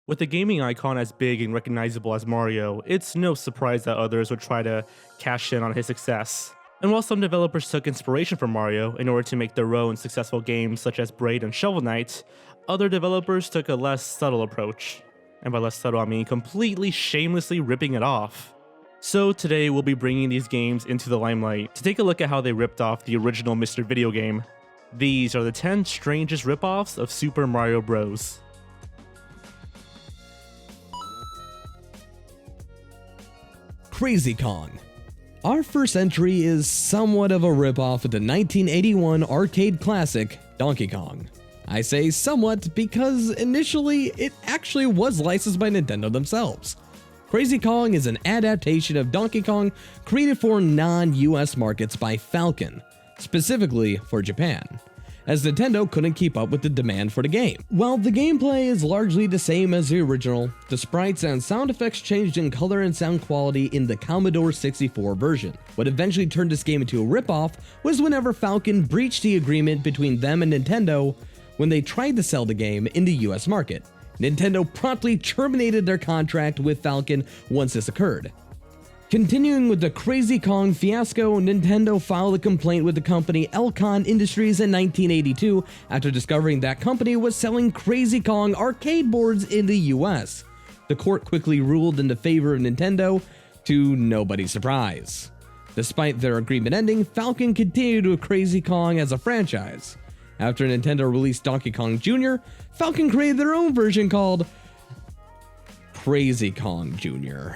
With a gaming icon as big and recognizable as Mario, it's no surprise that others would try to cash in on his success. And while some developers took inspiration from Mario in order to make their own successful games such as Braid and Shovel Knight, other developers took a less subtle approach. And by less subtle I mean completely shamelessly ripping it off. So today we'll be bringing these games into the limelight to take a look at how they ripped off the original Mr. Video Game. These are the 10 strangest ripoffs of Super Mario Bros. Crazy Kong. Our first entry is somewhat of a ripoff of the 1981 arcade classic Donkey Kong. I say somewhat because initially it actually was licensed by Nintendo themselves. Crazy Kong is an adaptation of Donkey Kong created for non-US markets by Falcon, specifically for Japan, as Nintendo couldn't keep up with the demand for the game. While the gameplay is largely the same as the original, the sprites and sound effects changed in color and sound quality in the Commodore 64 version. What eventually turned this game into a ripoff was whenever Falcon breached the agreement between them and Nintendo when they tried to sell the game in the US market. Nintendo promptly terminated their contract with Falcon once this occurred. Continuing with the Crazy Kong fiasco, Nintendo filed a complaint with the company Elcon Industries in 1982 after discovering that company was selling Crazy Kong arcade boards in the US. The court quickly ruled in the favor of Nintendo, to nobody's surprise. Despite their agreement ending, Falcon continued with Crazy Kong as a franchise. After Nintendo released Donkey Kong Jr., Falcon created their own version called Crazy Kong Jr.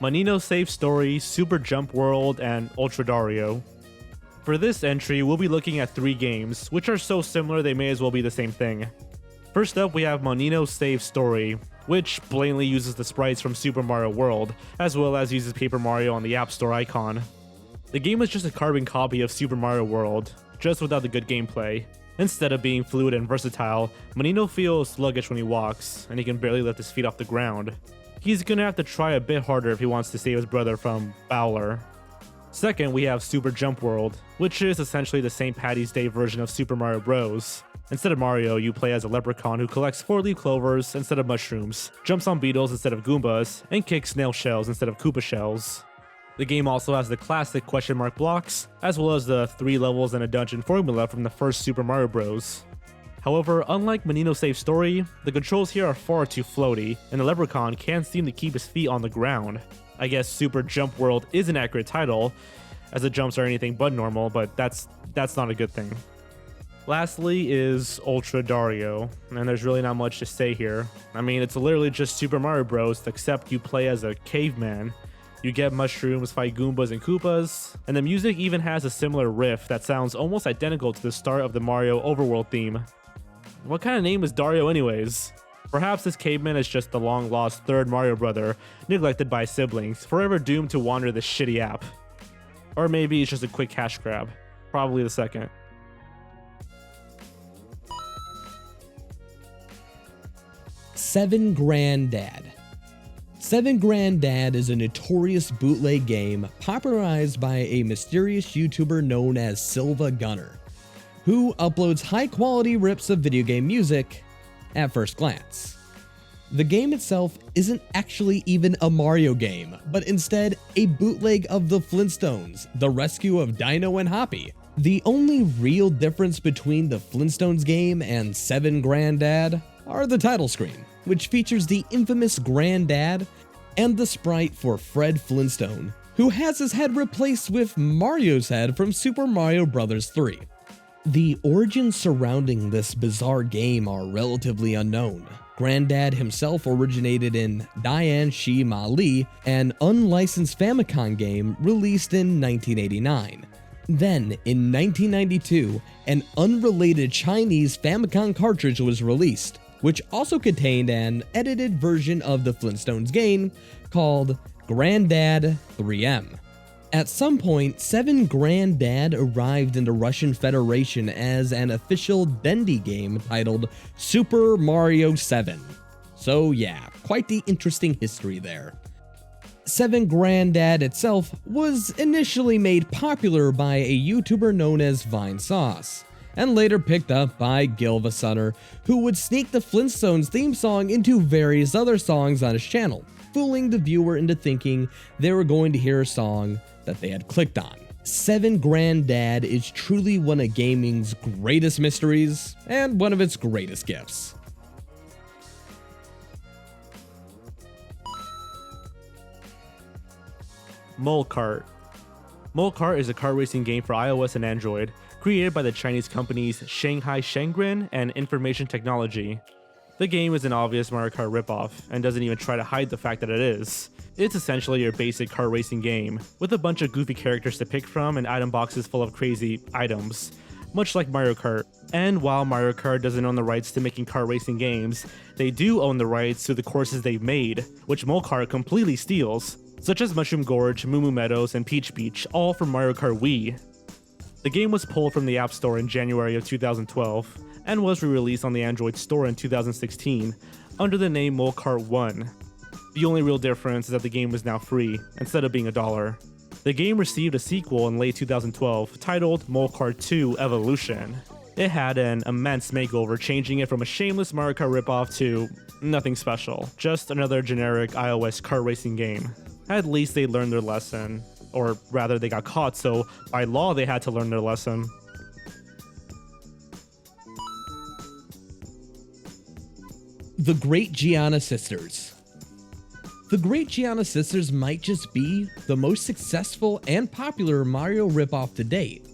Manino Save Story, Super Jump World, and Ultra Dario. For this entry, we'll be looking at 3 games, which are so similar they may as well be the same thing. First up, we have Manino Save Story, which blatantly uses the sprites from Super Mario World, as well as uses Paper Mario on the App Store icon. The game is just a carbon copy of Super Mario World, just without the good gameplay. Instead of being fluid and versatile, Manino feels sluggish when he walks, and he can barely lift his feet off the ground. He's gonna have to try a bit harder if he wants to save his brother from Bowler. Second, we have Super Jump World, which is essentially the St. Paddy's Day version of Super Mario Bros. Instead of Mario, you play as a leprechaun who collects 4-leaf clovers instead of mushrooms, jumps on beetles instead of Goombas, and kicks snail shells instead of Koopa shells. The game also has the classic question mark blocks, as well as the 3 levels and a dungeon formula from the first Super Mario Bros. However, unlike Manino Save Story, the controls here are far too floaty, and the leprechaun can't seem to keep his feet on the ground. I guess Super Jump World is an accurate title, as the jumps are anything but normal, but that's not a good thing. Lastly is Ultra Dario, and there's really not much to say here. I mean, it's literally just Super Mario Bros, except you play as a caveman. You get mushrooms, fight Goombas and Koopas, and the music even has a similar riff that sounds almost identical to the start of the Mario Overworld theme. What kind of name is Dario anyways? Perhaps this caveman is just the long-lost third Mario brother, neglected by siblings, forever doomed to wander this shitty app. Or maybe it's just a quick cash grab. Probably the second. Seven Granddad. Seven Granddad is a notorious bootleg game popularized by a mysterious YouTuber known as Silva Gunner, who uploads high-quality rips of video game music at first glance. The game itself isn't actually even a Mario game, but instead a bootleg of the Flintstones, The Rescue of Dino and Hoppy. The only real difference between the Flintstones game and Seven Granddad are the title screen, which features the infamous Granddad and the sprite for Fred Flintstone, who has his head replaced with Mario's head from Super Mario Bros. 3. The origins surrounding this bizarre game are relatively unknown. Granddad himself originated in Dian Shi Ma Li, an unlicensed Famicom game released in 1989. Then, in 1992, an unrelated Chinese Famicom cartridge was released, which also contained an edited version of the Flintstones game called Granddad 3M. At some point, Seven Granddad arrived in the Russian Federation as an official Dendy game titled Super Mario 7. So yeah, quite the interesting history there. Seven Granddad itself was initially made popular by a YouTuber known as Vine Sauce, and later picked up by Gil Vasunner, who would sneak the Flintstones theme song into various other songs on his channel, fooling the viewer into thinking they were going to hear a song that they had clicked on. 7 Granddad is truly one of gaming's greatest mysteries and one of its greatest gifts. Mole Kart. Mole Kart is a kart racing game for iOS and Android, created by the Chinese companies Shanghai Shengren and Information Technology. The game is an obvious Mario Kart ripoff, and doesn't even try to hide the fact that it is. It's essentially your basic kart racing game, with a bunch of goofy characters to pick from and item boxes full of crazy items, much like Mario Kart. And while Mario Kart doesn't own the rights to making kart racing games, they do own the rights to the courses they've made, which Mole Kart completely steals, such as Mushroom Gorge, Moo Moo Meadows, and Peach Beach, all from Mario Kart Wii. The game was pulled from the App Store in January of 2012, and was re-released on the Android store in 2016, under the name Mole Kart 1. The only real difference is that the game is now free, instead of being $1. The game received a sequel in late 2012, titled Mole Kart 2 Evolution. It had an immense makeover, changing it from a shameless Mario Kart ripoff to nothing special, just another generic iOS kart racing game. At least they learned their lesson, or rather they got caught, so by law they had to learn their lesson. The Great Giana Sisters. The Great Giana Sisters might just be the most successful and popular Mario ripoff to date.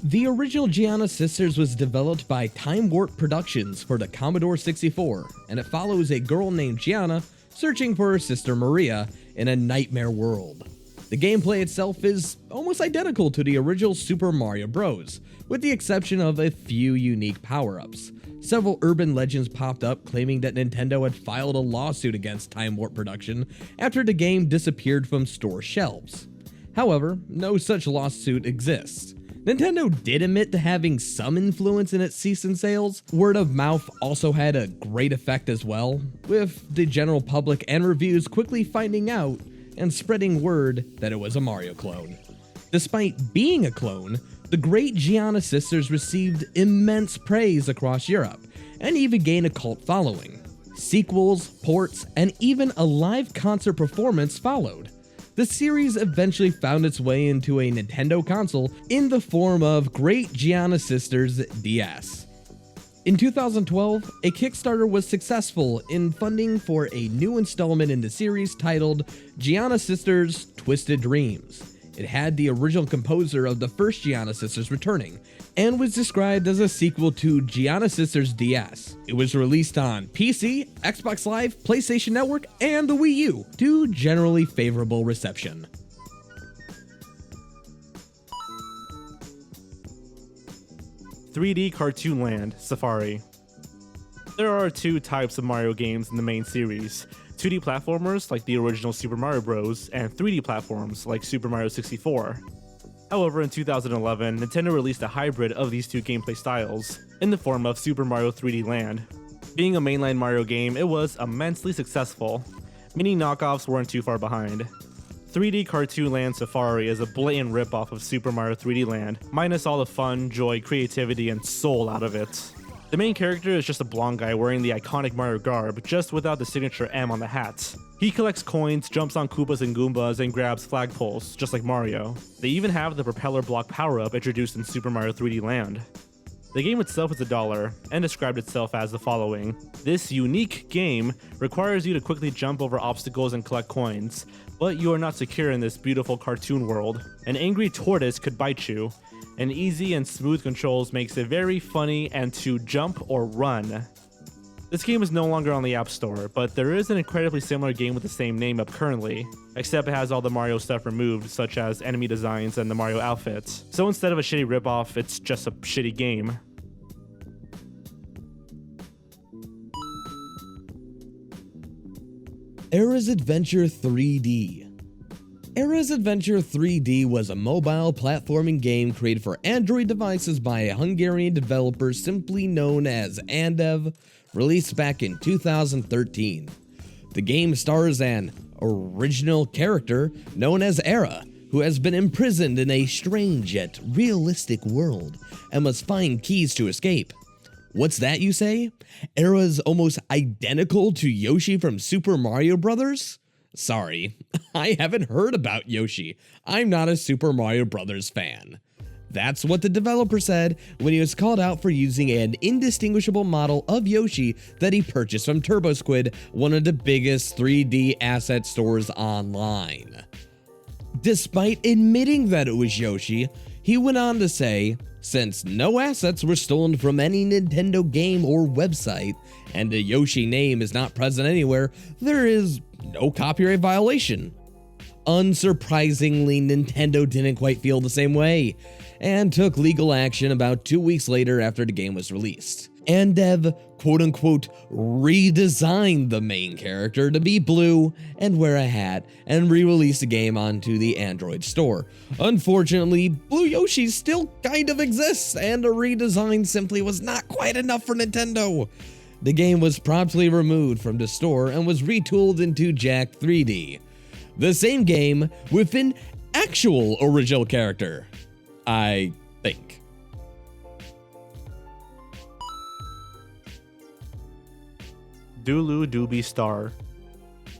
The original Giana Sisters was developed by Time Warp Productions for the Commodore 64, and it follows a girl named Giana searching for her sister Maria in a nightmare world. The gameplay itself is almost identical to the original Super Mario Bros., with the exception of a few unique power-ups. Several urban legends popped up claiming that Nintendo had filed a lawsuit against Time Warp Production after the game disappeared from store shelves. However, no such lawsuit exists. Nintendo did admit to having some influence in its cease and sales. Word of mouth also had a great effect as well, with the general public and reviews quickly finding out and spreading word that it was a Mario clone. Despite being a clone, the Great Giana Sisters received immense praise across Europe, and even gained a cult following. Sequels, ports, and even a live concert performance followed. The series eventually found its way into a Nintendo console in the form of Great Giana Sisters DS. In 2012, a Kickstarter was successful in funding for a new installment in the series titled Giana Sisters Twisted Dreams. It had the original composer of the first Giana Sisters returning, and was described as a sequel to Giana Sisters DS. It was released on PC, Xbox Live, PlayStation Network, and the Wii U, to generally favorable reception. "3D Cartoon Land Safari." There are 2 types of Mario games in the main series: 2D platformers like the original Super Mario Bros. And 3D platforms like Super Mario 64. However, in 2011, Nintendo released a hybrid of these 2 gameplay styles, in the form of Super Mario 3D Land. Being a mainline Mario game, it was immensely successful. Many knockoffs weren't too far behind. 3D Cartoon Land Safari is a blatant ripoff of Super Mario 3D Land, minus all the fun, joy, creativity, and soul out of it. The main character is just a blonde guy wearing the iconic Mario garb, just without the signature M on the hat. He collects coins, jumps on Koopas and Goombas, and grabs flagpoles, just like Mario. They even have the propeller block power-up introduced in Super Mario 3D Land. The game itself is $1, and described itself as the following: "This unique game requires you to quickly jump over obstacles and collect coins, but you are not secure in this beautiful cartoon world. An angry tortoise could bite you, and easy and smooth controls makes it very funny and to jump or run." This game is no longer on the App Store, but there is an incredibly similar game with the same name up currently, except it has all the Mario stuff removed, such as enemy designs and the Mario outfits. So instead of a shitty ripoff, it's just a shitty game. Aira's Adventure 3D. Aira's Adventure 3D was a mobile platforming game created for Android devices by a Hungarian developer simply known as Andev, released back in 2013. The game stars an original character known as Aira, who has been imprisoned in a strange yet realistic world and must find keys to escape. What's that, you say? Era's almost identical to Yoshi from Super Mario Bros.? Sorry, I haven't heard about Yoshi. I'm not a Super Mario Bros. Fan. That's what the developer said when he was called out for using an indistinguishable model of Yoshi that he purchased from TurboSquid, one of the biggest 3D asset stores online. Despite admitting that it was Yoshi, he went on to say, since no assets were stolen from any Nintendo game or website, and the Yoshi name is not present anywhere, there is no copyright violation. Unsurprisingly, Nintendo didn't quite feel the same way, and took legal action about 2 weeks later after the game was released. Andev, quote-unquote, redesigned the main character to be blue and wear a hat and re-release the game onto the Android store. Unfortunately, Blue Yoshi still kind of exists, and a redesign simply was not quite enough for Nintendo. The game was promptly removed from the store and was retooled into Jak 3D. The same game with an actual original character, I think. Dulu Doobie Star.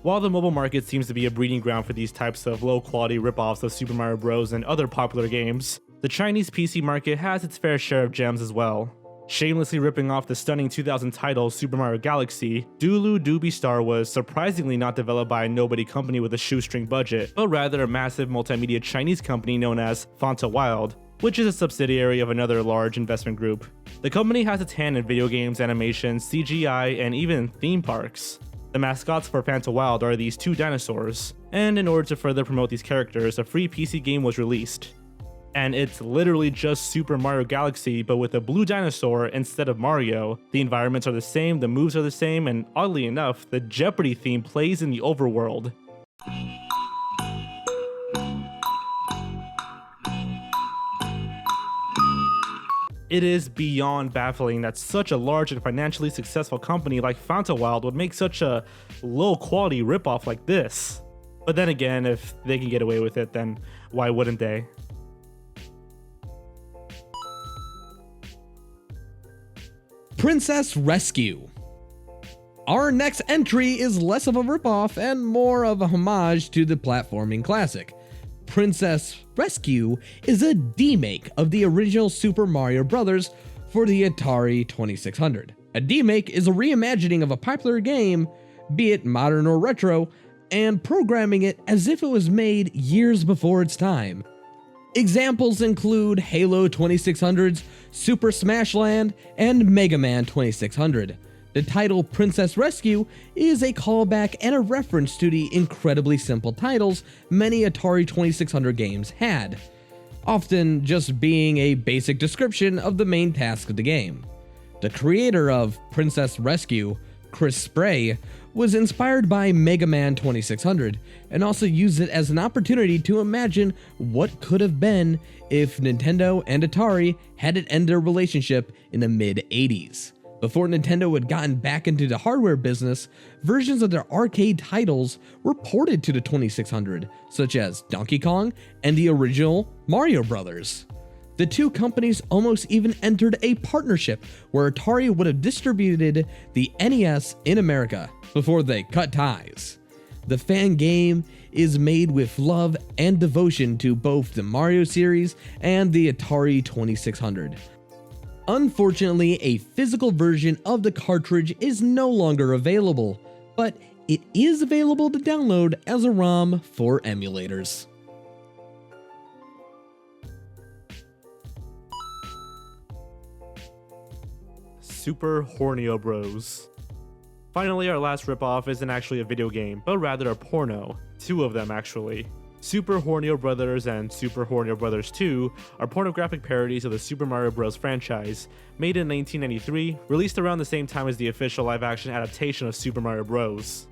While the mobile market seems to be a breeding ground for these types of low-quality rip-offs of Super Mario Bros. And other popular games, the Chinese PC market has its fair share of gems as well. Shamelessly ripping off the stunning 2000 title Super Mario Galaxy, Dulu Doobie Star was surprisingly not developed by a nobody company with a shoestring budget, but rather a massive multimedia Chinese company known as Fanta Wild, which is a subsidiary of another large investment group. The company has its hand in video games, animation, CGI, and even theme parks. The mascots for Fanta Wild are these two dinosaurs, and in order to further promote these characters, a free PC game was released. And it's literally just Super Mario Galaxy, but with a blue dinosaur instead of Mario. The environments are the same, the moves are the same, and oddly enough, the Jeopardy theme plays in the overworld. It is beyond baffling that such a large and financially successful company like Fanta Wild would make such a low-quality ripoff like this. But then again, if they can get away with it, then why wouldn't they? Princess Rescue. Our next entry is less of a ripoff and more of a homage to the platforming classic. Princess Rescue is a demake of the original Super Mario Bros. For the Atari 2600. A demake is a reimagining of a popular game, be it modern or retro, and programming it as if it was made years before its time. Examples include Halo 2600's Super Smash Land and Mega Man 2600. The title Princess Rescue is a callback and a reference to the incredibly simple titles many Atari 2600 games had, often just being a basic description of the main task of the game. The creator of Princess Rescue, Chris Spray, was inspired by Mega Man 2600 and also used it as an opportunity to imagine what could have been if Nintendo and Atari hadn't ended their relationship in the mid-80s. Before Nintendo had gotten back into the hardware business, versions of their arcade titles were ported to the 2600, such as Donkey Kong and the original Mario Bros. The two companies almost even entered a partnership where Atari would have distributed the NES in America before they cut ties. The fan game is made with love and devotion to both the Mario series and the Atari 2600. Unfortunately, a physical version of the cartridge is no longer available, but it is available to download as a ROM for emulators. Super Hornio Bros. Finally, our last ripoff isn't actually a video game, but rather a porno. Two of them, actually. Super Hornio Brothers and Super Hornio Brothers 2 are pornographic parodies of the Super Mario Bros. Franchise, made in 1993, released around the same time as the official live-action adaptation of Super Mario Bros.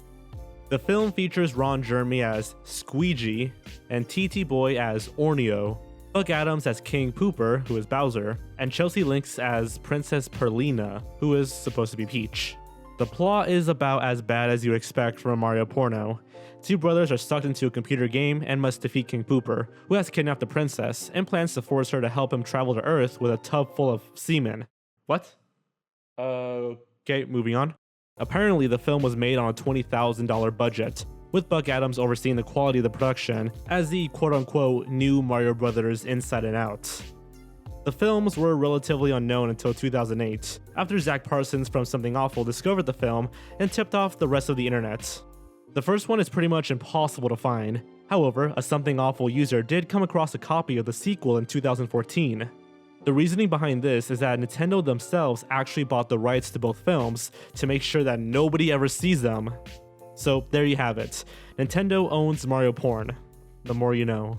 The film features Ron Jeremy as Squeegee and TT Boy as Ornio, Buck Adams as King Pooper, who is Bowser, and Chelsea Lynx as Princess Perlina, who is supposed to be Peach. The plot is about as bad as you expect from a Mario porno. Two brothers are sucked into a computer game and must defeat King Pooper, who has kidnapped the princess and plans to force her to help him travel to Earth with a tub full of semen. What? Okay, moving on. Apparently, the film was made on a $20,000 budget, with Buck Adams overseeing the quality of the production as the quote-unquote new Mario Brothers Inside and Out. The films were relatively unknown until 2008, after Zach Parsons from Something Awful discovered the film and tipped off the rest of the internet. The first one is pretty much impossible to find. However, a Something Awful user did come across a copy of the sequel in 2014. The reasoning behind this is that Nintendo themselves actually bought the rights to both films to make sure that nobody ever sees them. So there you have it. Nintendo owns Mario porn. The more you know.